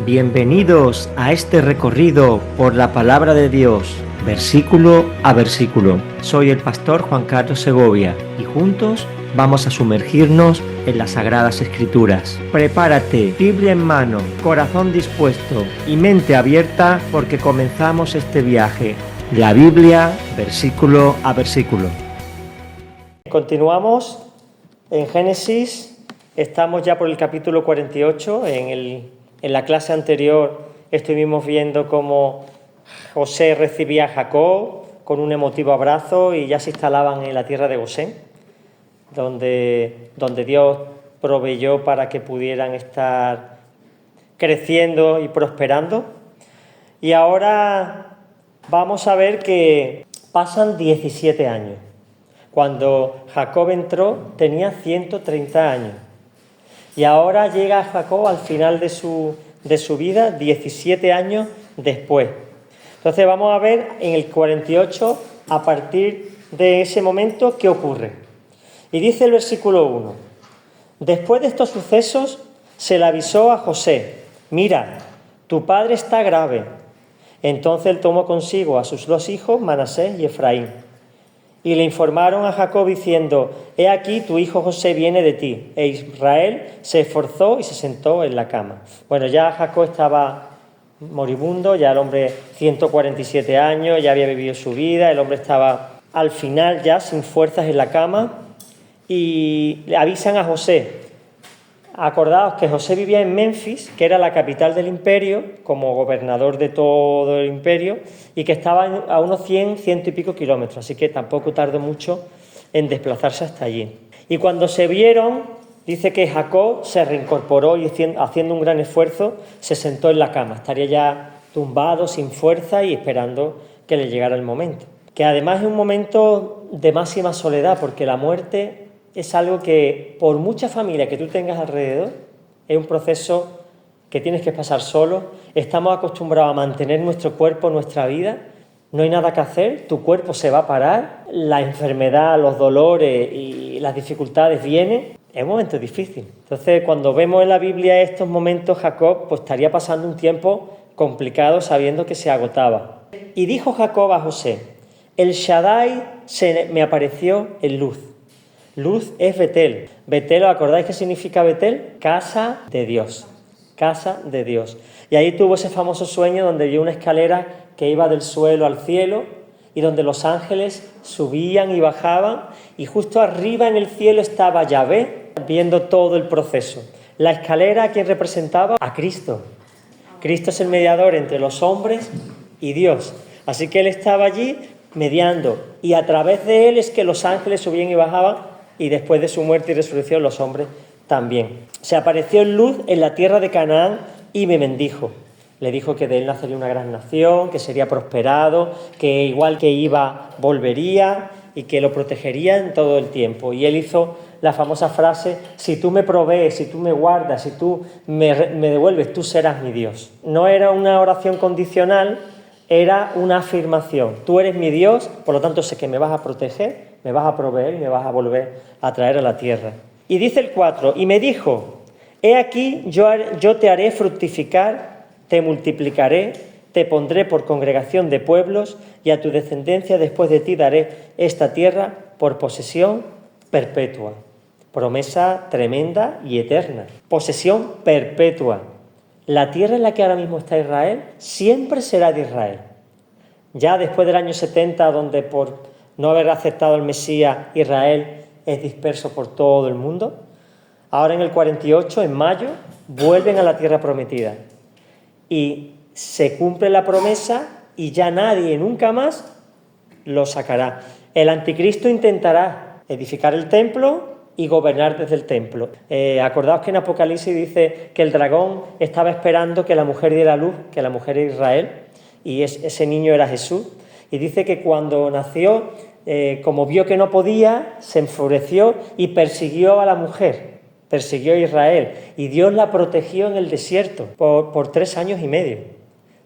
Bienvenidos a este recorrido por la palabra de Dios, versículo a versículo. Soy el pastor Juan Carlos Segovia y juntos vamos a sumergirnos en las Sagradas Escrituras. Prepárate, Biblia en mano, corazón dispuesto y mente abierta porque comenzamos este viaje. La Biblia, versículo a versículo. Continuamos en Génesis, estamos ya por el capítulo 48, en la clase anterior estuvimos viendo cómo José recibía a Jacob con un emotivo abrazo y ya se instalaban en la tierra de Gosén, donde Dios proveyó para que pudieran estar creciendo y prosperando. Y ahora vamos a ver que pasan 17 años. Cuando Jacob entró tenía 130 años. Y ahora llega Jacob al final de su vida, 17 años después. Entonces vamos a ver en el 48, a partir de ese momento, qué ocurre. Y dice el versículo 1: Después de estos sucesos se le avisó a José: mira, tu padre está grave. Entonces él tomó consigo a sus 2 hijos, Manasés y Efraín. Y le informaron a Jacob diciendo: he aquí tu hijo José viene de ti. E Israel se esforzó y se sentó en la cama. Bueno, ya Jacob estaba moribundo, ya el hombre 147 años, ya había vivido su vida, el hombre estaba al final ya sin fuerzas en la cama. Y le avisan a José. Acordaos que José vivía en Memphis, que era la capital del imperio, como gobernador de todo el imperio, y que estaba a unos 100 y pico kilómetros, así que tampoco tardó mucho en desplazarse hasta allí. Y cuando se vieron, dice que Jacob se reincorporó y haciendo un gran esfuerzo se sentó en la cama. Estaría ya tumbado, sin fuerza y esperando que le llegara el momento. Que además es un momento de máxima soledad, porque la muerte es algo que, por mucha familia que tú tengas alrededor, es un proceso que tienes que pasar solo. Estamos acostumbrados a mantener nuestro cuerpo, nuestra vida. No hay nada que hacer, tu cuerpo se va a parar, la enfermedad, los dolores y las dificultades vienen. Es un momento difícil. Entonces, cuando vemos en la Biblia estos momentos, Jacob pues estaría pasando un tiempo complicado sabiendo que se agotaba. Y dijo Jacob a José: el Shaddai me apareció en luz. Luz es Betel. Betel, ¿os acordáis qué significa Betel? Casa de Dios. Casa de Dios. Y ahí tuvo ese famoso sueño donde vio una escalera que iba del suelo al cielo y donde los ángeles subían y bajaban, y justo arriba en el cielo estaba Yahvé viendo todo el proceso. La escalera, ¿a quién representaba? A Cristo. Cristo es el mediador entre los hombres y Dios. Así que él estaba allí mediando, y a través de él es que los ángeles subían y bajaban, y después de su muerte y resurrección los hombres también. Se apareció en luz en la tierra de Canaán y me bendijo. Le dijo que de él nacería una gran nación, que sería prosperado, que igual que iba, volvería y que lo protegería en todo el tiempo. Y él hizo la famosa frase: si tú me provees, si tú me guardas, si tú me devuelves, tú serás mi Dios. No era una oración condicional, era una afirmación. Tú eres mi Dios, por lo tanto sé que me vas a proteger, me vas a proveer y me vas a volver a traer a la tierra. Y dice el 4, y me dijo: he aquí yo te haré fructificar, te multiplicaré, te pondré por congregación de pueblos, y a tu descendencia después de ti daré esta tierra por posesión perpetua. Promesa tremenda y eterna. Posesión perpetua. La tierra en la que ahora mismo está Israel siempre será de Israel. Ya después del año 70, donde por no haber aceptado al Mesías, Israel es disperso por todo el mundo, ahora en el 48, en mayo, vuelven a la tierra prometida. Y se cumple la promesa y ya nadie nunca más lo sacará. El anticristo intentará edificar el templo y gobernar desde el templo. Acordaos que en Apocalipsis dice que el dragón estaba esperando que la mujer diera luz, que la mujer era Israel, y ese niño era Jesús. Y dice que cuando nació, como vio que no podía, se enfureció y persiguió a la mujer, persiguió a Israel, y Dios la protegió en el desierto por 3 años y medio.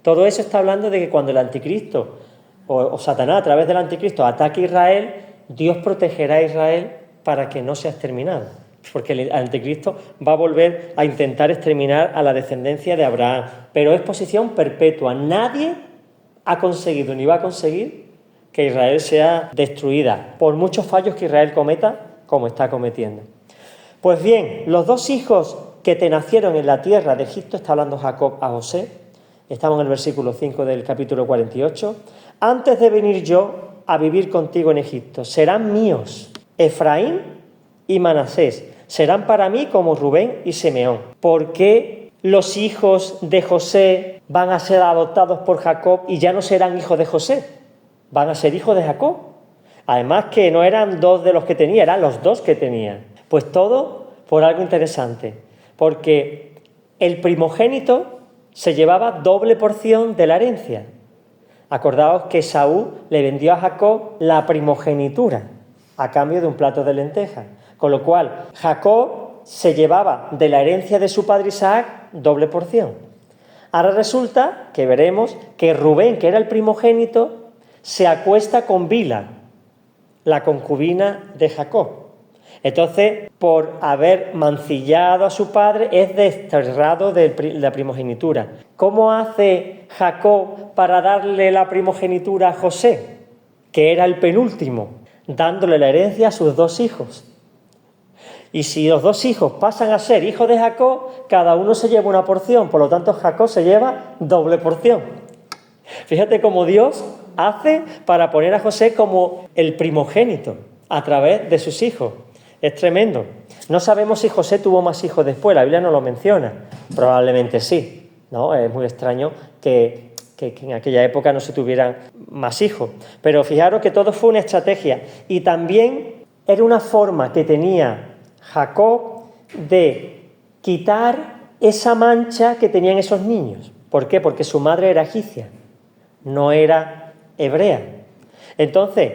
Todo eso está hablando de que cuando el anticristo o Satanás a través del anticristo ataque a Israel, Dios protegerá a Israel para que no sea exterminado, porque el anticristo va a volver a intentar exterminar a la descendencia de Abraham, pero es posición perpetua. Nadie ha conseguido ni va a conseguir que Israel sea destruida por muchos fallos que Israel cometa, como está cometiendo. Pues bien, los dos hijos que te nacieron en la tierra de Egipto, está hablando Jacob a José, estamos en el versículo 5 del capítulo 48, antes de venir yo a vivir contigo en Egipto, serán míos, Efraín y Manasés, serán para mí como Rubén y Simeón. ¿Por qué los hijos de José van a ser adoptados por Jacob y ya no serán hijos de José? Van a ser hijos de Jacob. Además que no eran dos de los que tenía, eran los dos que tenía. Pues todo por algo interesante, porque el primogénito se llevaba doble porción de la herencia. Acordaos que Esaú le vendió a Jacob la primogenitura a cambio de un plato de lentejas. Con lo cual, Jacob se llevaba de la herencia de su padre Isaac doble porción. Ahora resulta que veremos que Rubén, que era el primogénito, se acuesta con Bilha, la concubina de Jacob. Entonces, por haber mancillado a su padre, es desterrado de la primogenitura. ¿Cómo hace Jacob para darle la primogenitura a José, que era el penúltimo? Dándole la herencia a sus dos hijos. Y si los dos hijos pasan a ser hijos de Jacob, cada uno se lleva una porción, por lo tanto Jacob se lleva doble porción. Fíjate cómo Dios hace para poner a José como el primogénito a través de sus hijos. Es tremendo. No sabemos si José tuvo más hijos después, la Biblia no lo menciona. Probablemente sí, ¿no? Es muy extraño que en aquella época no se tuvieran más hijos. Pero fijaros que todo fue una estrategia. Y también era una forma que tenía Jacob de quitar esa mancha que tenían esos niños. ¿Por qué? Porque su madre era egipcia, no era hebrea. Entonces,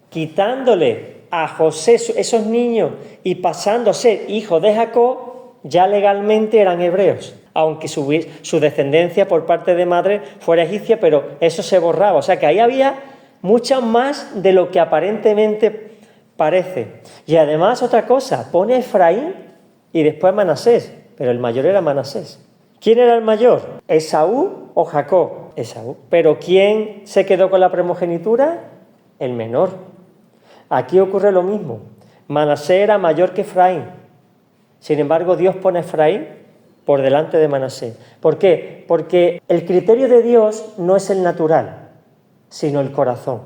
quitándole a José esos niños y pasando a ser hijos de Jacob, ya legalmente eran hebreos, aunque su descendencia por parte de madre fuera egipcia, pero eso se borraba. O sea que ahí había mucho más de lo que aparentemente parece. Y además otra cosa, pone a Efraín y después Manasés, pero el mayor era Manasés. ¿Quién era el mayor? ¿Esaú o Jacob? Esaú. ¿Pero quién se quedó con la primogenitura? El menor. Aquí ocurre lo mismo. Manasés era mayor que Efraín. Sin embargo, Dios pone a Efraín por delante de Manasés. ¿Por qué? Porque el criterio de Dios no es el natural, sino el corazón.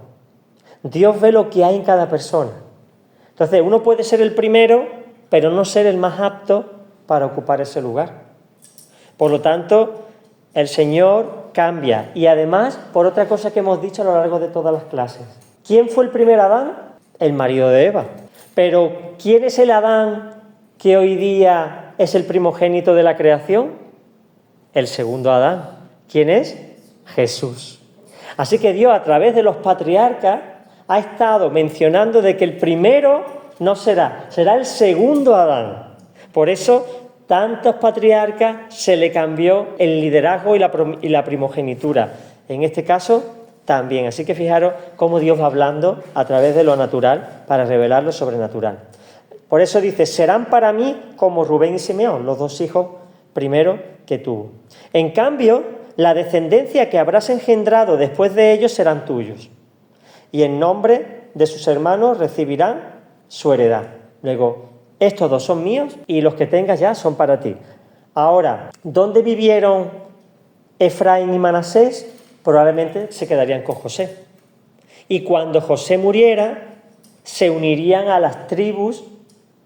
Dios ve lo que hay en cada persona. Entonces, uno puede ser el primero, pero no ser el más apto para ocupar ese lugar. Por lo tanto, el Señor cambia. Y además, por otra cosa que hemos dicho a lo largo de todas las clases. ¿Quién fue el primer Adán? El marido de Eva. Pero, ¿quién es el Adán que hoy día es el primogénito de la creación? El segundo Adán. ¿Quién es? Jesús. Así que Dios, a través de los patriarcas, ha estado mencionando de que el primero no será el segundo Adán. Por eso, tantos patriarcas se le cambió el liderazgo y la primogenitura. En este caso, también. Así que fijaros cómo Dios va hablando a través de lo natural para revelar lo sobrenatural. Por eso dice, serán para mí como Rubén y Simeón, los dos hijos primero que tuvo. En cambio, la descendencia que habrás engendrado después de ellos serán tuyos. Y en nombre de sus hermanos recibirán su heredad. Luego, estos dos son míos y los que tengas ya son para ti. Ahora, ¿dónde vivieron Efraín y Manasés? Probablemente se quedarían con José. Y cuando José muriera, se unirían a las tribus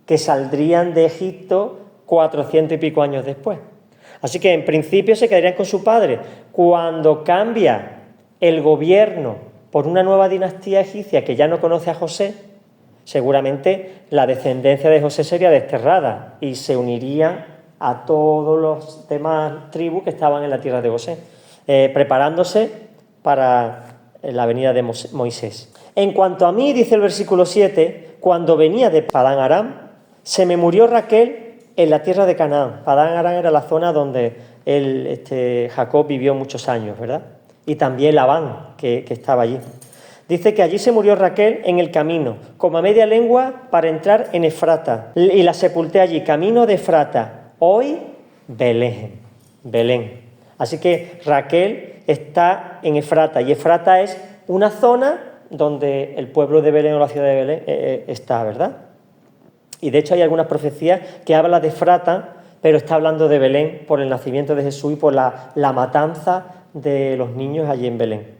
que saldrían de Egipto 400 y pico años después. Así que en principio se quedarían con su padre. Cuando cambia el gobierno por una nueva dinastía egipcia que ya no conoce a José, seguramente la descendencia de José sería desterrada y se unirían a todos los demás tribus que estaban en la tierra de José, preparándose para la venida de Moisés. En cuanto a mí, dice el versículo 7, cuando venía de Padán Aram, se me murió Raquel en la tierra de Canaán. Padán Aram era la zona donde Jacob vivió muchos años, ¿verdad? Y también Labán, que estaba allí. Dice que allí se murió Raquel en el camino, como a media lengua para entrar en Efrata, y la sepulté allí, camino de Efrata, hoy Belén. Así que Raquel está en Efrata, y Efrata es una zona donde el pueblo de Belén o la ciudad de Belén está, ¿verdad? Y de hecho hay algunas profecías que hablan de Efrata, pero está hablando de Belén por el nacimiento de Jesús y por la matanza de los niños allí en Belén.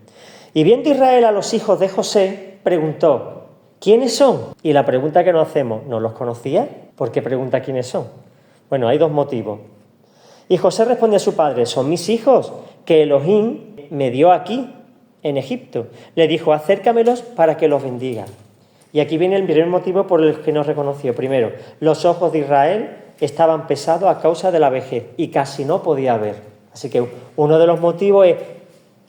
Y viendo Israel a los hijos de José, preguntó, ¿quiénes son? Y la pregunta que nos hacemos, ¿no los conocía? ¿Por qué pregunta quiénes son? Bueno, hay dos motivos. Y José responde a su padre, son mis hijos que Elohim me dio aquí, en Egipto. Le dijo, acércamelos para que los bendiga. Y aquí viene el primer motivo por el que no reconoció. Primero, los ojos de Israel estaban pesados a causa de la vejez y casi no podía ver. Así que uno de los motivos es,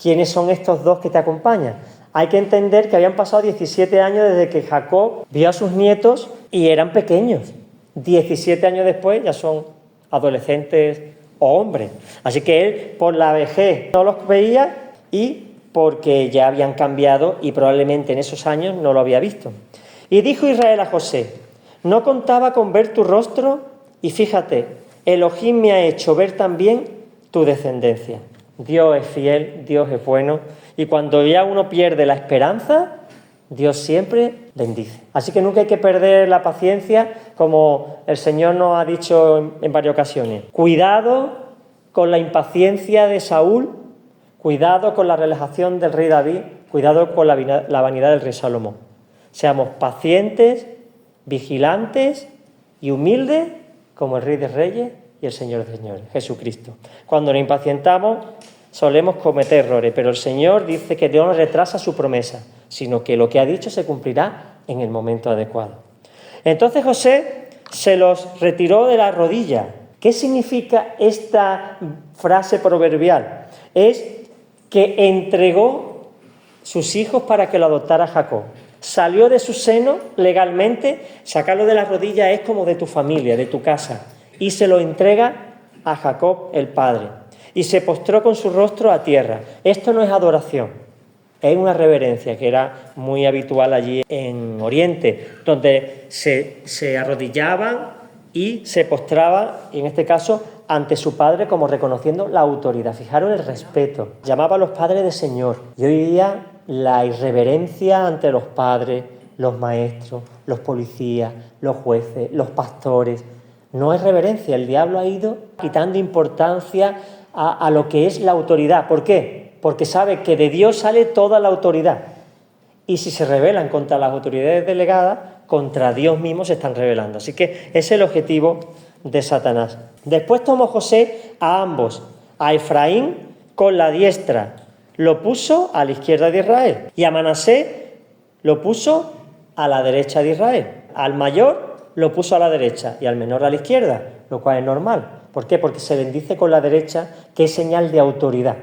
¿quiénes son estos dos que te acompañan? Hay que entender que habían pasado 17 años desde que Jacob vio a sus nietos y eran pequeños. 17 años después ya son adolescentes o hombres. Así que él, por la vejez, no los veía y porque ya habían cambiado y probablemente en esos años no lo había visto. Y dijo Israel a José, no contaba con ver tu rostro y fíjate, Elohim me ha hecho ver también tu descendencia. Dios es fiel, Dios es bueno y cuando ya uno pierde la esperanza, Dios siempre bendice. Así que nunca hay que perder la paciencia, como el Señor nos ha dicho en varias ocasiones. Cuidado con la impaciencia de Saúl, cuidado con la relajación del rey David, cuidado con la vanidad del rey Salomón. Seamos pacientes, vigilantes y humildes como el Rey de Reyes y el Señor de Señores, Jesucristo. Cuando nos impacientamos solemos cometer errores, pero el Señor dice que Dios no retrasa su promesa, sino que lo que ha dicho se cumplirá en el momento adecuado. Entonces José se los retiró de la rodilla. ¿Qué significa esta frase proverbial? Es que entregó sus hijos para que lo adoptara Jacob. Salió de su seno legalmente, sacarlo de la rodilla es como de tu familia, de tu casa, y se lo entrega a Jacob el padre. Y se postró con su rostro a tierra. Esto no es adoración, es una reverencia que era muy habitual allí en Oriente, donde se arrodillaban y se postraban, y en este caso, ante su padre como reconociendo la autoridad. Fijaros el respeto. Llamaba a los padres de Señor. Y hoy día la irreverencia ante los padres, los maestros, los policías, los jueces, los pastores. No es reverencia. El diablo ha ido quitando importancia a lo que es la autoridad. ¿Por qué? Porque sabe que de Dios sale toda la autoridad. Y si se rebelan contra las autoridades delegadas, contra Dios mismo se están rebelando. Así que ese es el objetivo de Satanás. Después tomó José a ambos, a Efraín con la diestra, lo puso a la izquierda de Israel, y a Manasés lo puso a la derecha de Israel. Al mayor lo puso a la derecha y al menor a la izquierda, lo cual es normal. ¿Por qué? Porque se bendice con la derecha, que es señal de autoridad.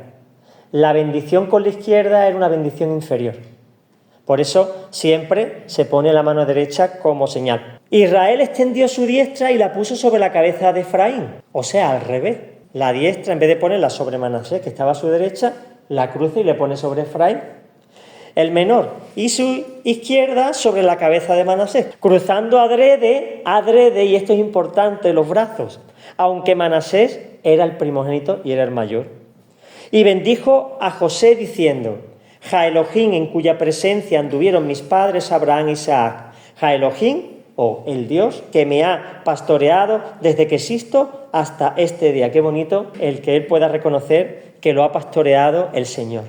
La bendición con la izquierda era una bendición inferior. Por eso siempre se pone la mano derecha como señal. Israel extendió su diestra y la puso sobre la cabeza de Efraín, o sea, al revés. La diestra, en vez de ponerla sobre Manasés, que estaba a su derecha, la cruza y le pone sobre Efraín. El menor, y su izquierda sobre la cabeza de Manasés, cruzando adrede, y esto es importante, los brazos, aunque Manasés era el primogénito y era el mayor. Y bendijo a José diciendo, Ja Elohim, en cuya presencia anduvieron mis padres Abraham e Isaac, Ja Elohim, o el Dios que me ha pastoreado desde que existo hasta este día. Qué bonito el que él pueda reconocer que lo ha pastoreado el Señor.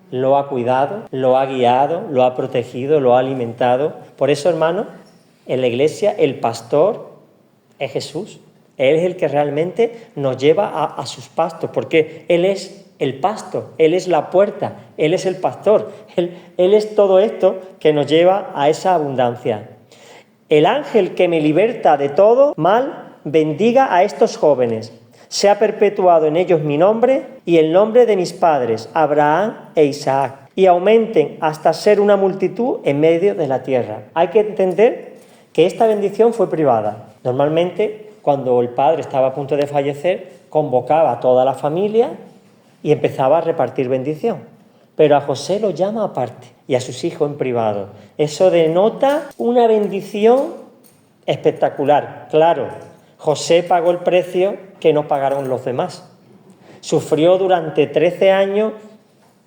Lo ha cuidado, lo ha guiado, lo ha protegido, lo ha alimentado. Por eso, hermano, en la iglesia el pastor es Jesús. Él es el que realmente nos lleva a sus pastos, porque Él es el pasto, Él es la puerta, Él es el pastor. Él es todo esto que nos lleva a esa abundancia. El ángel que me liberta de todo mal, bendiga a estos jóvenes. Se ha perpetuado en ellos mi nombre y el nombre de mis padres, Abraham e Isaac, y aumenten hasta ser una multitud en medio de la tierra. Hay que entender que esta bendición fue privada. Normalmente, cuando el padre estaba a punto de fallecer, convocaba a toda la familia y empezaba a repartir bendición. pero a José lo llama aparte y a sus hijos en privado. Eso denota una bendición espectacular. Claro, José pagó el precio que no pagaron los demás. Sufrió durante 13 años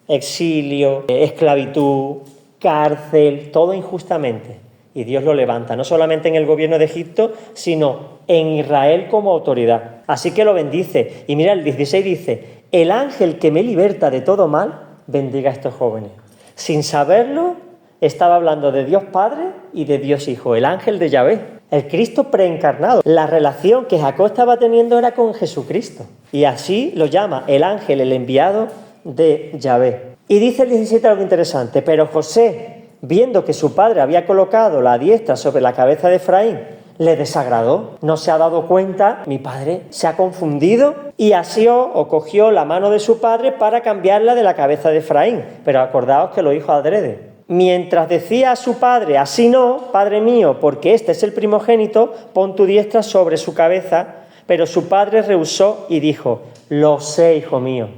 exilio, esclavitud, cárcel, todo injustamente. Y Dios lo levanta, no solamente en el gobierno de Egipto, sino en Israel como autoridad. Así que lo bendice. Y mira, el 16 dice: el ángel que me liberta de todo mal, bendiga a estos jóvenes. Sin saberlo, estaba hablando de Dios Padre y de Dios Hijo, el ángel de Yahvé, el Cristo preencarnado. La relación que Jacob estaba teniendo era con Jesucristo. Y así lo llama el ángel, el enviado de Yahvé. Y dice el 17 algo interesante: pero José, viendo que su padre había colocado la diestra sobre la cabeza de Efraín, le desagradó. No se ha dado cuenta, mi padre se ha confundido, y asió o cogió la mano de su padre para cambiarla de la cabeza de Efraín. Pero acordaos que lo dijo adrede. Mientras decía a su padre: así no, padre mío, porque este es el primogénito, pon tu diestra sobre su cabeza. Pero su padre rehusó y dijo: lo sé, hijo mío,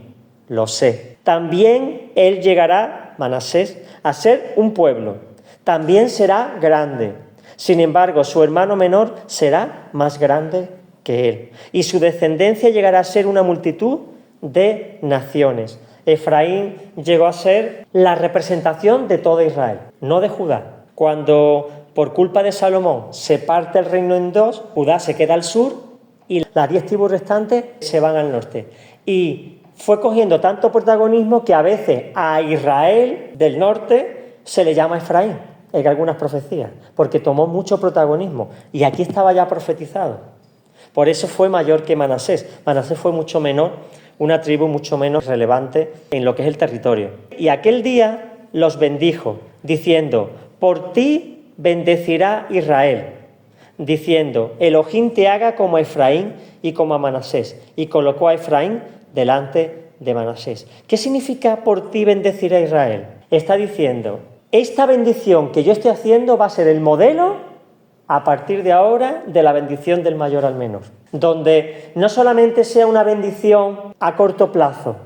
lo sé. También él llegará, Manasés, a ser un pueblo. También será grande. Sin embargo, su hermano menor será más grande que él. Y su descendencia llegará a ser una multitud de naciones. Efraín llegó a ser la representación de toda Israel, no de Judá. Cuando, por culpa de Salomón, se parte el reino en dos, Judá se queda al sur y las 10 tribus restantes se van al norte. Y fue cogiendo tanto protagonismo que a veces a Israel del norte se le llama Efraín en algunas profecías, porque tomó mucho protagonismo y aquí estaba ya profetizado. Por eso fue mayor que Manasés. Manasés fue mucho menor, una tribu mucho menos relevante en lo que es el territorio. Y aquel día los bendijo, diciendo: por ti bendecirá Israel, diciendo: Elohim te haga como a Efraín y como a Manasés. Y colocó a Efraín delante de Manasés. ¿Qué significa por ti bendecirá Israel? Está diciendo: esta bendición que yo estoy haciendo va a ser el modelo a partir de ahora de la bendición del mayor al menor, donde no solamente sea una bendición a corto plazo,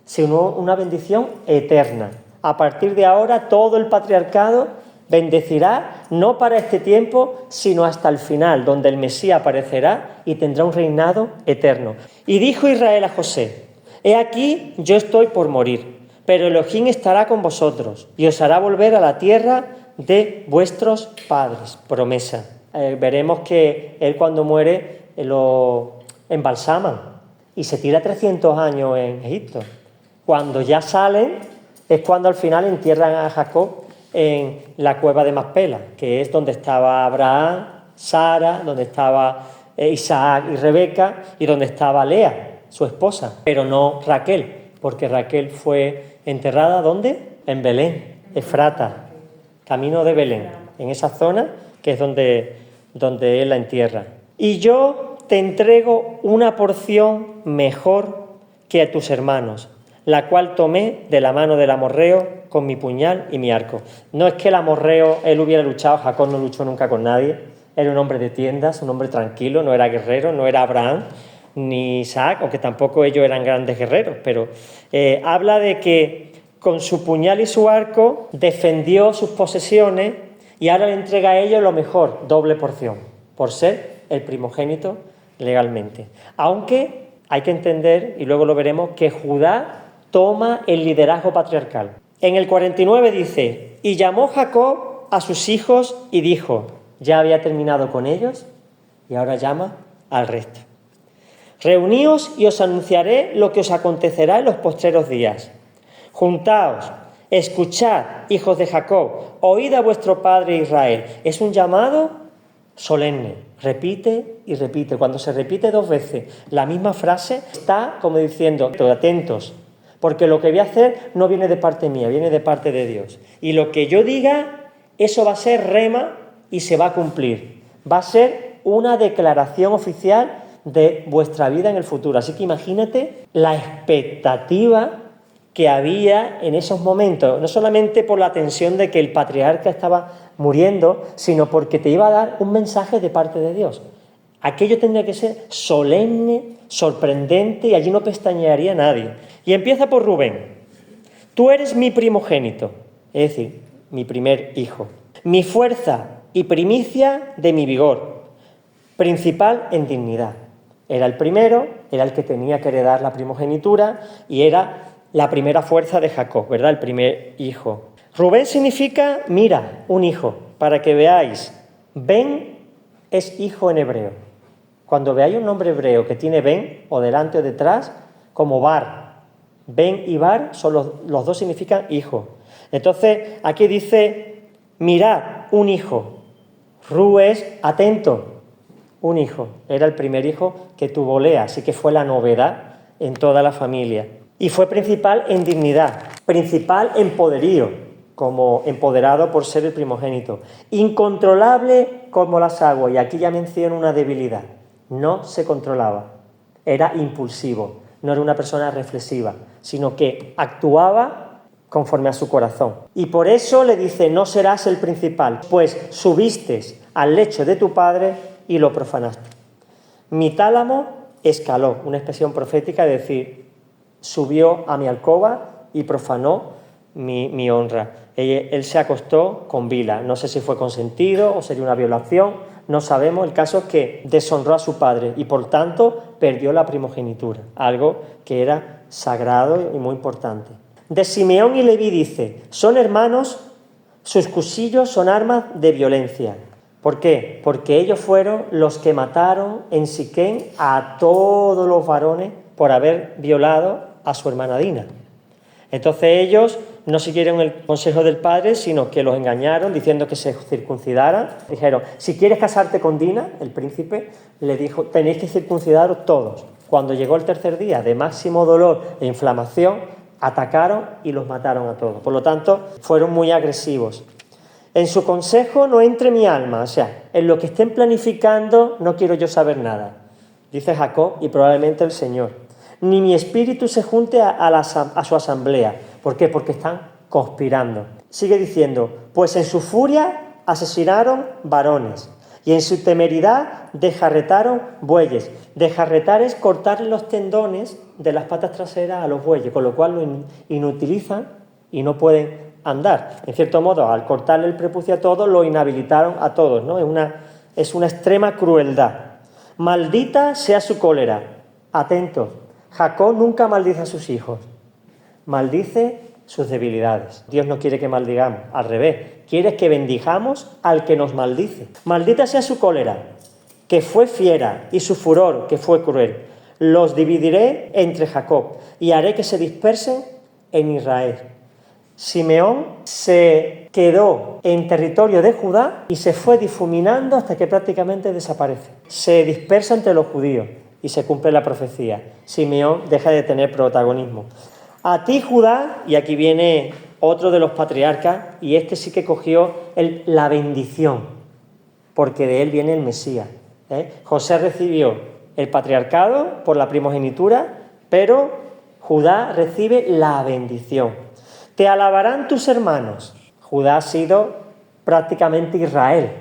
sino una bendición eterna. A partir de ahora todo el patriarcado bendecirá no para este tiempo, sino hasta el final, donde el Mesías aparecerá y tendrá un reinado eterno. Y dijo Israel a José: he aquí, yo estoy por morir, pero Elohim estará con vosotros y os hará volver a la tierra de vuestros padres. Promesa. Veremos que él, cuando muere, lo embalsaman y se tira 300 años en Egipto. Cuando ya salen es cuando al final entierran a Jacob en la cueva de Macpela, que es donde estaba Abraham, Sara, donde estaba Isaac y Rebeca, y donde estaba Lea, su esposa, pero no Raquel, porque Raquel fue enterrada, ¿dónde? En Belén, Efrata, camino de Belén, en esa zona que es donde él la entierra. Y yo te entrego una porción mejor que a tus hermanos, la cual tomé de la mano del amorreo con mi puñal y mi arco. No es que el amorreo, él hubiera luchado, Jacob no luchó nunca con nadie, era un hombre de tiendas, un hombre tranquilo, no era guerrero, no era Abraham ni Isaac, aunque tampoco ellos eran grandes guerreros, pero habla de que con su puñal y su arco defendió sus posesiones y ahora le entrega a ellos lo mejor, doble porción, por ser el primogénito legalmente. Aunque hay que entender, y luego lo veremos, que Judá toma el liderazgo patriarcal. En el 49 dice: y llamó Jacob a sus hijos y dijo, ya había terminado con ellos y ahora llama al resto. Reuníos y os anunciaré lo que os acontecerá en los postreros días. Juntaos, escuchad, hijos de Jacob, oíd a vuestro padre Israel. Es un llamado solemne, repite y repite. Cuando se repite 2 veces la misma frase, está como diciendo, atentos, porque lo que voy a hacer no viene de parte mía, viene de parte de Dios. Y lo que yo diga, eso va a ser rema y se va a cumplir. Va a ser una declaración oficial de vuestra vida en el futuro. Así que imagínate la expectativa que había en esos momentos, no solamente por la tensión de que el patriarca estaba muriendo, sino porque te iba a dar un mensaje de parte de Dios. Aquello tendría que ser solemne, sorprendente, y allí no pestañearía nadie. Y empieza por Rubén. tú eres mi primogénito, es decir, mi primer hijo, mi fuerza y primicia de mi vigor, principal en dignidad. Era el primero, era el que tenía que heredar la primogenitura y era la primera fuerza de Jacob, ¿verdad? El primer hijo. Rubén significa mira, un hijo, para que veáis. Ben es hijo en hebreo. Cuando veáis un nombre hebreo que tiene Ben o delante o detrás, como Bar. Ben y Bar son los dos significan hijo. Entonces aquí dice mirad, un hijo. Ru es atento, un hijo. Era el primer hijo que tuvo Lea, así que fue la novedad en toda la familia. Y fue principal en dignidad, principal en poderío, como empoderado por ser el primogénito. Incontrolable como las aguas, y aquí ya menciono una debilidad. No se controlaba, era impulsivo, no era una persona reflexiva, sino que actuaba conforme a su corazón. Y por eso le dice, no serás el principal, pues subiste al lecho de tu padre y lo profanaste. Mi tálamo escaló, una expresión profética de decir, subió a mi alcoba y profanó mi honra. Él se acostó con Bila, no sé si fue consentido o sería una violación, no sabemos, el caso es que deshonró a su padre y por tanto perdió la primogenitura, algo que era sagrado y muy importante. De Simeón y Leví dice, son hermanos, sus cuchillos son armas de violencia. ¿Por qué? Porque ellos fueron los que mataron en Siquén a todos los varones por haber violado a su hermana Dina. Entonces ellos no siguieron el consejo del padre, sino que los engañaron diciendo que se circuncidaran. Dijeron, si quieres casarte con Dina, el príncipe le dijo, tenéis que circuncidaros todos. Cuando llegó el tercer día de máximo dolor e inflamación, atacaron y los mataron a todos. Por lo tanto, fueron muy agresivos. En su consejo no entre mi alma, o sea, en lo que estén planificando no quiero yo saber nada, dice Jacob y probablemente el Señor. Ni mi espíritu se junte a su asamblea. ¿Por qué? Porque están conspirando. Sigue diciendo, pues en su furia asesinaron varones y en su temeridad desjarretaron bueyes. Desjarretar es cortarle los tendones de las patas traseras a los bueyes, con lo cual lo inutilizan y no pueden andar. En cierto modo, al cortarle el prepucio a todos, lo inhabilitaron a todos, ¿no? Es una extrema crueldad. Maldita sea su cólera. Atentos. Jacob nunca maldice a sus hijos, maldice sus debilidades. Dios no quiere que maldigamos, al revés, quiere que bendijamos al que nos maldice. Maldita sea su cólera, que fue fiera, y su furor, que fue cruel. Los dividiré entre Jacob y haré que se dispersen en Israel. Simeón se quedó en territorio de Judá y se fue difuminando hasta que prácticamente desaparece. Se dispersa entre los judíos. Y se cumple la profecía. Simeón deja de tener protagonismo. A ti, Judá, y aquí viene otro de los patriarcas, y este sí que cogió la bendición, porque de él viene el Mesías. José recibió el patriarcado por la primogenitura, pero Judá recibe la bendición. Te alabarán tus hermanos. Judá ha sido prácticamente Israel,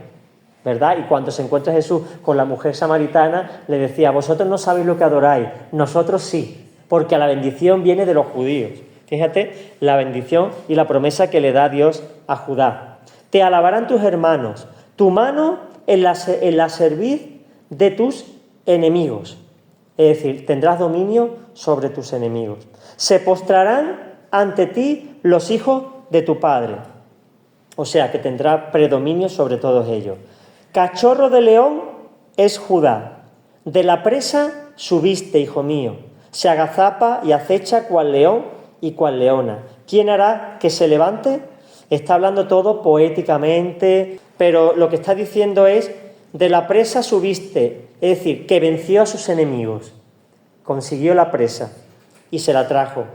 ¿verdad? Y cuando se encuentra Jesús con la mujer samaritana, le decía, vosotros no sabéis lo que adoráis, nosotros sí, porque la bendición viene de los judíos. Fíjate la bendición y la promesa que le da Dios a Judá. Te alabarán tus hermanos, tu mano en la cerviz de tus enemigos. Es decir, tendrás dominio sobre tus enemigos. Se postrarán ante ti los hijos de tu padre. O sea, que tendrá predominio sobre todos ellos. Cachorro de león es Judá. De la presa subiste, hijo mío. Se agazapa y acecha cual león y cual leona. ¿Quién hará que se levante? Está hablando todo poéticamente, pero lo que está diciendo es, de la presa subiste, es decir, que venció a sus enemigos. Consiguió la presa y se la trajo.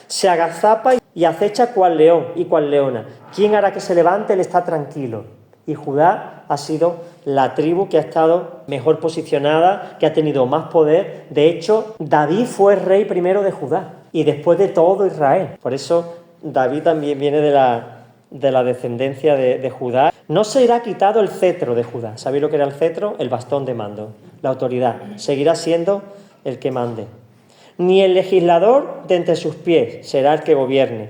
Se agazapa y acecha cual león y cual leona. ¿Quién hará que se levante? Él está tranquilo. Y Judá ha sido la tribu que ha estado mejor posicionada, que ha tenido más poder. De hecho, David fue rey primero de Judá y después de todo Israel. Por eso David también viene de la descendencia de Judá. No será quitado el cetro de Judá. ¿Sabéis lo que era el cetro? El bastón de mando, la autoridad. Seguirá siendo el que mande. Ni el legislador de entre sus pies será el que gobierne.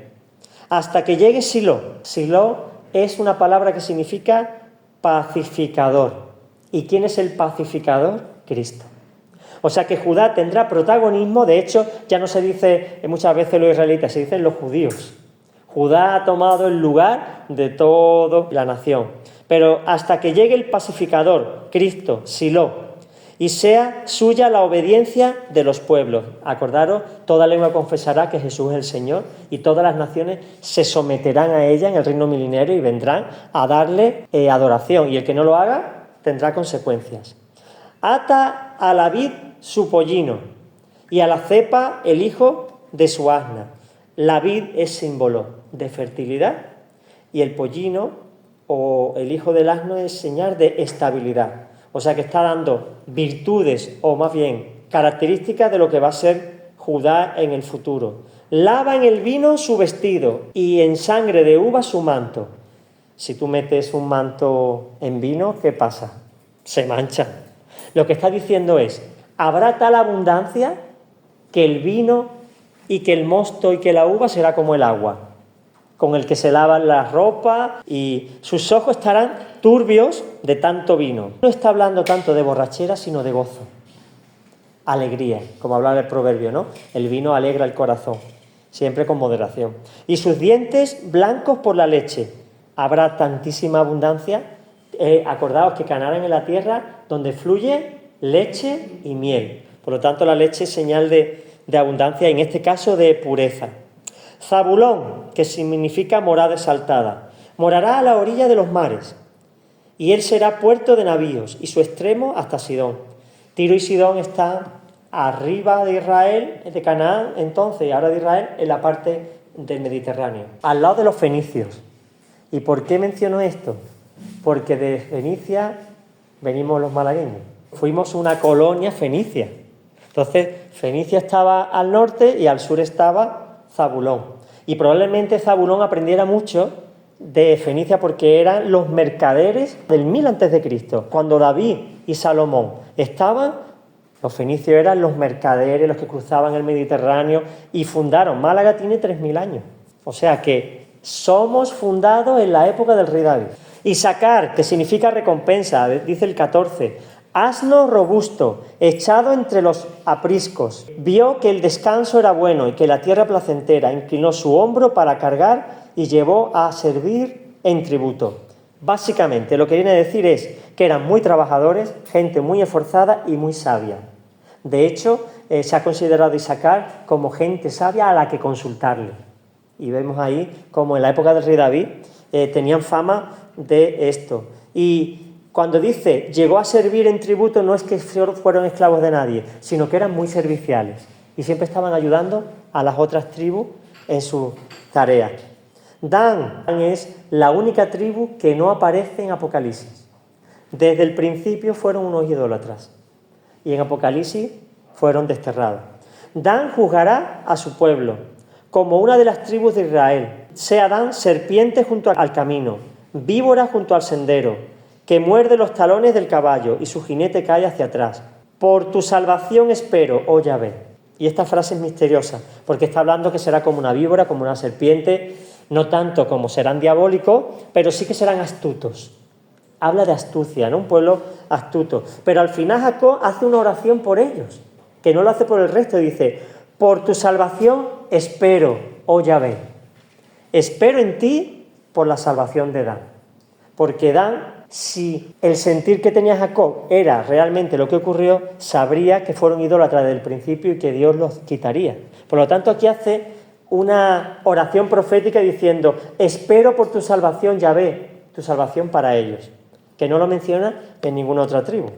hasta que llegue Silo. Silo es una palabra que significa pacificador. ¿Y quién es el pacificador? Cristo. O sea que Judá tendrá protagonismo, de hecho ya no se dice muchas veces los israelitas, se dicen los judíos. Judá ha tomado el lugar de toda la nación. Pero hasta que llegue el pacificador, Cristo, Silo, y sea suya la obediencia de los pueblos. Acordaros, toda lengua confesará que Jesús es el Señor y todas las naciones se someterán a ella en el reino milenario y vendrán a darle adoración. Y el que no lo haga tendrá consecuencias. Ata a la vid su pollino y a la cepa el hijo de su asna. La vid es símbolo de fertilidad y el pollino o el hijo del asno es señal de estabilidad. O sea que está dando virtudes o más bien características de lo que va a ser Judá en el futuro. Lava en el vino su vestido y en sangre de uva su manto. Si tú metes un manto en vino, ¿qué pasa? Se mancha. Lo que está diciendo es, habrá tal abundancia que el vino y que el mosto y que la uva será como el agua, con el que se lavan la ropa y sus ojos estarán turbios de tanto vino. No está hablando tanto de borrachera, sino de gozo, alegría, como hablaba el proverbio, ¿no? El vino alegra el corazón, siempre con moderación. Y sus dientes blancos por la leche. Habrá tantísima abundancia. Acordaos que Canaán es la tierra donde fluye leche y miel. Por lo tanto, la leche es señal de abundancia, en este caso de pureza. Zabulón, que significa morada exaltada, morará a la orilla de los mares, y él será puerto de navíos, y su extremo hasta Sidón. Tiro y Sidón están arriba de Israel, de Canaán, entonces, y ahora de Israel, en la parte del Mediterráneo, al lado de los fenicios. ¿Y por qué menciono esto? Porque de Fenicia venimos los malagueños. Fuimos una colonia fenicia. Entonces, Fenicia estaba al norte y al sur estaba Zabulón. Y probablemente Zabulón aprendiera mucho de Fenicia porque eran los mercaderes del 1000 a.C. Cuando David y Salomón estaban, los fenicios eran los mercaderes, los que cruzaban el Mediterráneo y fundaron. Málaga tiene 3000 años. O sea que somos fundados en la época del rey David. Isaacar, que significa recompensa, dice el 14, asno robusto, echado entre los apriscos, vio que el descanso era bueno y que la tierra placentera, inclinó su hombro para cargar y llevó a servir en tributo. Básicamente lo que viene a decir es que eran muy trabajadores, gente muy esforzada y muy sabia. De hecho, se ha considerado Isaacar como gente sabia a la que consultarle. Y vemos ahí como en la época del rey David tenían fama de esto. Y cuando dice llegó a servir en tributo, no es que fueron esclavos de nadie, sino que eran muy serviciales y siempre estaban ayudando a las otras tribus en sus tareas. Dan es la única tribu que no aparece en Apocalipsis. Desde el principio fueron unos idólatras y en Apocalipsis fueron desterrados. Dan juzgará a su pueblo como una de las tribus de Israel. Sea Dan serpiente junto al camino, víbora junto al sendero, que muerde los talones del caballo y su jinete cae hacia atrás. Por tu salvación espero, oh Yahvé. Y esta frase es misteriosa, porque está hablando que será como una víbora, como una serpiente, no tanto como serán diabólicos, pero sí que serán astutos. Habla de astucia, ¿no? Un pueblo astuto. Pero al final Jacob hace una oración por ellos, que no lo hace por el resto, dice, por tu salvación espero, oh Yahvé. Espero en ti por la salvación de Dan. Porque Dan, si el sentir que tenía Jacob era realmente lo que ocurrió, sabría que fueron idólatras desde el principio y que Dios los quitaría. Por lo tanto, aquí hace una oración profética diciendo, espero por tu salvación, Yahvé, tu salvación para ellos, que no lo menciona en ninguna otra tribu.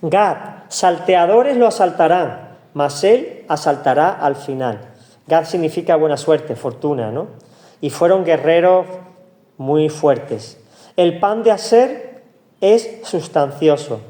Gad, salteadores lo asaltarán, mas él asaltará al final. Gad significa buena suerte, fortuna, ¿no? Y fueron guerreros muy fuertes. El pan de Aser es sustancioso.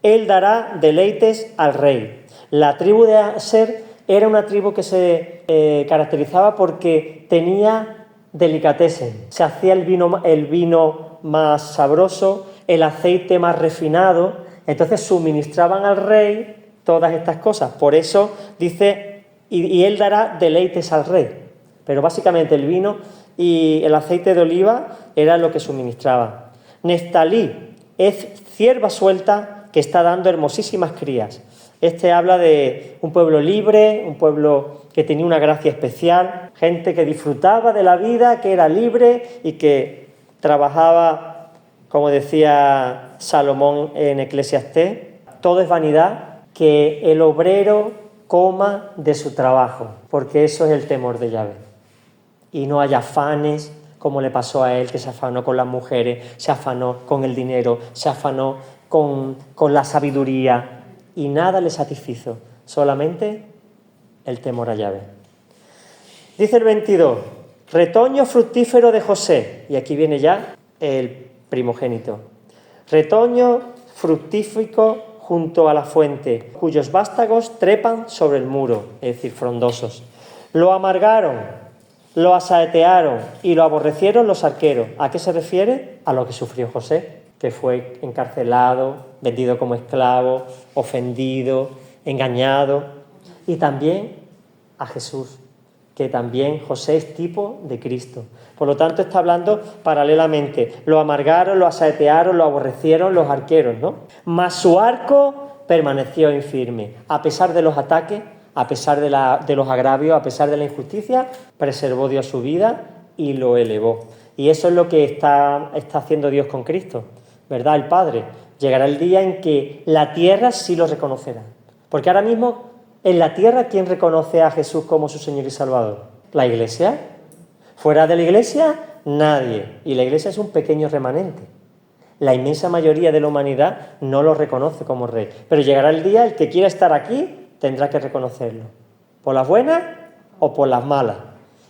Él dará deleites al rey. La tribu de Aser era una tribu que se caracterizaba porque tenía delicatessen. Se hacía el vino más sabroso, el aceite más refinado. Entonces suministraban al rey todas estas cosas. Por eso dice, y él dará deleites al rey. pero básicamente el vino y el aceite de oliva era lo que suministraba. Neftalí es cierva suelta que está dando hermosísimas crías. Este habla de un pueblo libre, un pueblo que tenía una gracia especial, gente que disfrutaba de la vida, que era libre y que trabajaba, como decía Salomón en Eclesiastés, todo es vanidad, que el obrero coma de su trabajo, porque eso es el temor de Yahvé. Y no haya afanes, como le pasó a él, que se afanó con las mujeres, se afanó con el dinero, se afanó con la sabiduría, y nada le satisfizo, solamente el temor a Yahvé. Dice el 22, retoño fructífero de José, y aquí viene ya el primogénito. Retoño fructífico junto a la fuente, cuyos vástagos trepan sobre el muro, es decir, frondosos. Lo amargaron, lo asaetearon y lo aborrecieron los arqueros. ¿A qué se refiere? A lo que sufrió José, que fue encarcelado, vendido como esclavo, ofendido, engañado. Y también a Jesús, que también José es tipo de Cristo. Por lo tanto, está hablando paralelamente. Lo amargaron, lo asaetearon, lo aborrecieron los arqueros, ¿no? Mas su arco permaneció infirme. A pesar de los ataques, a pesar de los agravios, a pesar de la injusticia, preservó Dios su vida y lo elevó. Y eso es lo que está haciendo Dios con Cristo, ¿verdad? El Padre. Llegará el día en que la tierra sí lo reconocerá. Porque ahora mismo, en la tierra, ¿quién reconoce a Jesús como su Señor y Salvador? ¿La Iglesia? Fuera de la Iglesia, nadie. Y la Iglesia es un pequeño remanente. La inmensa mayoría de la humanidad no lo reconoce como Rey. Pero llegará el día, el que quiera estar aquí tendrá que reconocerlo. ¿Por las buenas o por las malas?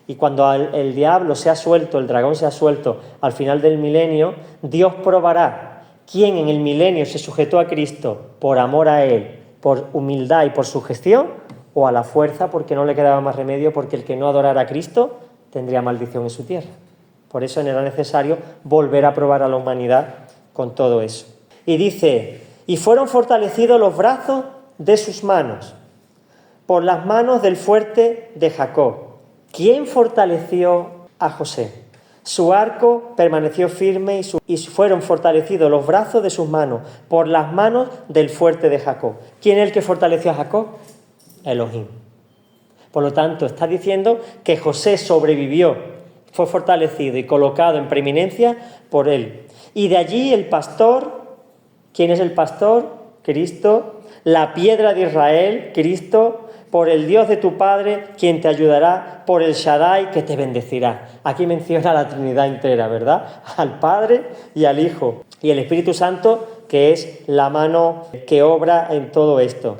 Y cuando el diablo sea suelto, el dragón sea suelto al final del milenio, Dios probará quién en el milenio se sujetó a Cristo por amor a Él, por humildad y por sujeción, o a la fuerza porque no le quedaba más remedio, porque el que no adorara a Cristo tendría maldición en su tierra. Por eso era necesario volver a probar a la humanidad con todo eso. Y dice, y fueron fortalecidos los brazos de sus manos, por las manos del fuerte de Jacob. ¿Quién fortaleció a José? Su arco permaneció firme y fueron fortalecidos los brazos de sus manos por las manos del fuerte de Jacob. ¿Quién es el que fortaleció a Jacob? Elohim. Por lo tanto, está diciendo que José sobrevivió, fue fortalecido y colocado en preeminencia por él. Y de allí el pastor, ¿quién es el pastor? Cristo. La piedra de Israel, Cristo. Por el Dios de tu Padre, quien te ayudará, por el Shaddai, que te bendecirá. Aquí menciona la Trinidad entera, ¿verdad? Al Padre y al Hijo. Y el Espíritu Santo, que es la mano que obra en todo esto.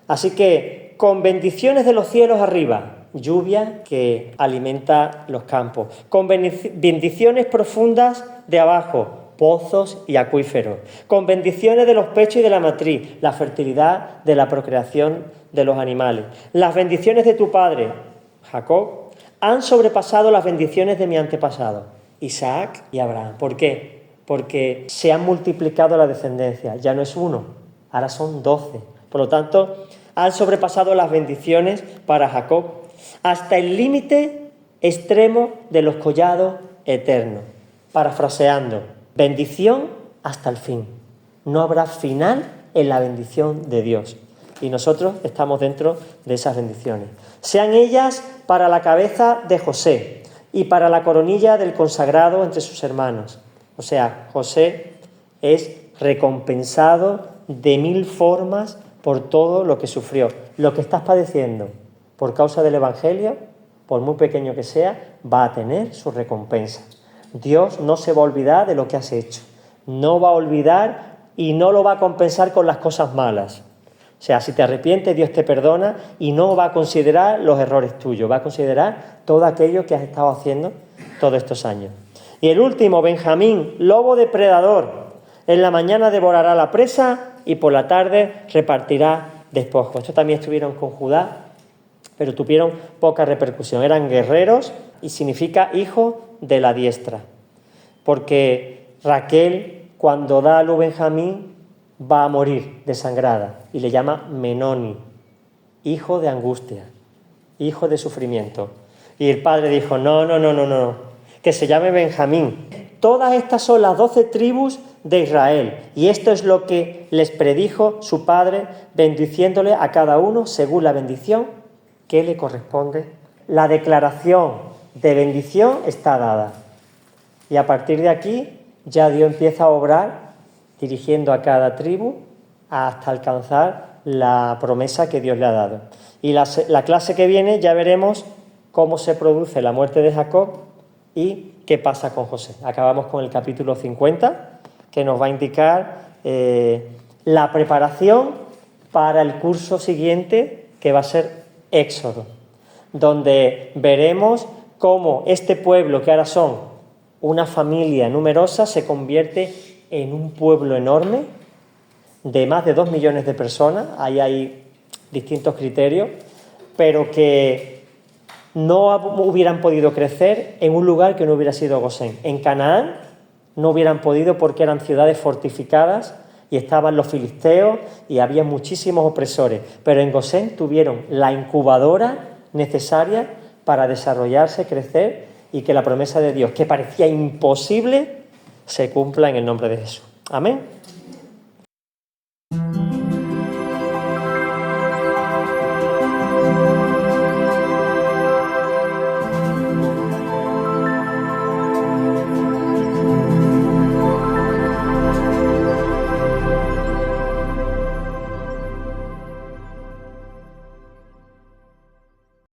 Así que, con bendiciones de los cielos arriba, lluvia que alimenta los campos. Con bendiciones profundas de abajo, pozos y acuíferos. Con bendiciones de los pechos y de la matriz, la fertilidad de la procreación de los animales. Las bendiciones de tu padre, Jacob, han sobrepasado las bendiciones de mi antepasado, Isaac y Abraham. ¿Por qué? Porque se han multiplicado la descendencia. Ya no es 1, ahora son 12. Por lo tanto, han sobrepasado las bendiciones para Jacob hasta el límite extremo de los collados eternos. Parafraseando, bendición hasta el fin. No habrá final en la bendición de Dios. Y nosotros estamos dentro de esas bendiciones. Sean ellas para la cabeza de José y para la coronilla del consagrado entre sus hermanos. O sea, José es recompensado de 1000 formas por todo lo que sufrió. Lo que estás padeciendo por causa del Evangelio, por muy pequeño que sea, va a tener su recompensa. Dios no se va a olvidar de lo que has hecho. No va a olvidar y no lo va a compensar con las cosas malas. O sea, si te arrepientes, Dios te perdona y no va a considerar los errores tuyos, va a considerar todo aquello que has estado haciendo todos estos años. Y el último, Benjamín, lobo depredador. En la mañana devorará la presa y por la tarde repartirá despojos. Estos también estuvieron con Judá, pero tuvieron poca repercusión. Eran guerreros y significa hijo de la diestra. Porque Raquel, cuando da a luz Benjamín, va a morir desangrada y le llama Menoni, hijo de angustia, hijo de sufrimiento. Y el padre dijo, no, que se llame Benjamín. Todas estas son las 12 tribus de Israel. Y esto es lo que les predijo su padre, bendiciéndole a cada uno según la bendición que le corresponde. La declaración de bendición está dada. Y a partir de aquí ya Dios empieza a obrar dirigiendo a cada tribu hasta alcanzar la promesa que Dios le ha dado. Y la clase que viene ya veremos cómo se produce la muerte de Jacob y qué pasa con José. Acabamos con el capítulo 50, que nos va a indicar la preparación para el curso siguiente, que va a ser Éxodo, donde veremos cómo este pueblo, que ahora son una familia numerosa, se convierte en un pueblo enorme de más de 2 millones de personas. Ahí hay distintos criterios, pero que no hubieran podido crecer en un lugar que no hubiera sido Gosén. En Canaán no hubieran podido porque eran ciudades fortificadas y estaban los filisteos y había muchísimos opresores, pero en Gosén tuvieron la incubadora necesaria para desarrollarse, crecer y que la promesa de Dios, que parecía imposible, se cumpla en el nombre de Jesús. Amén.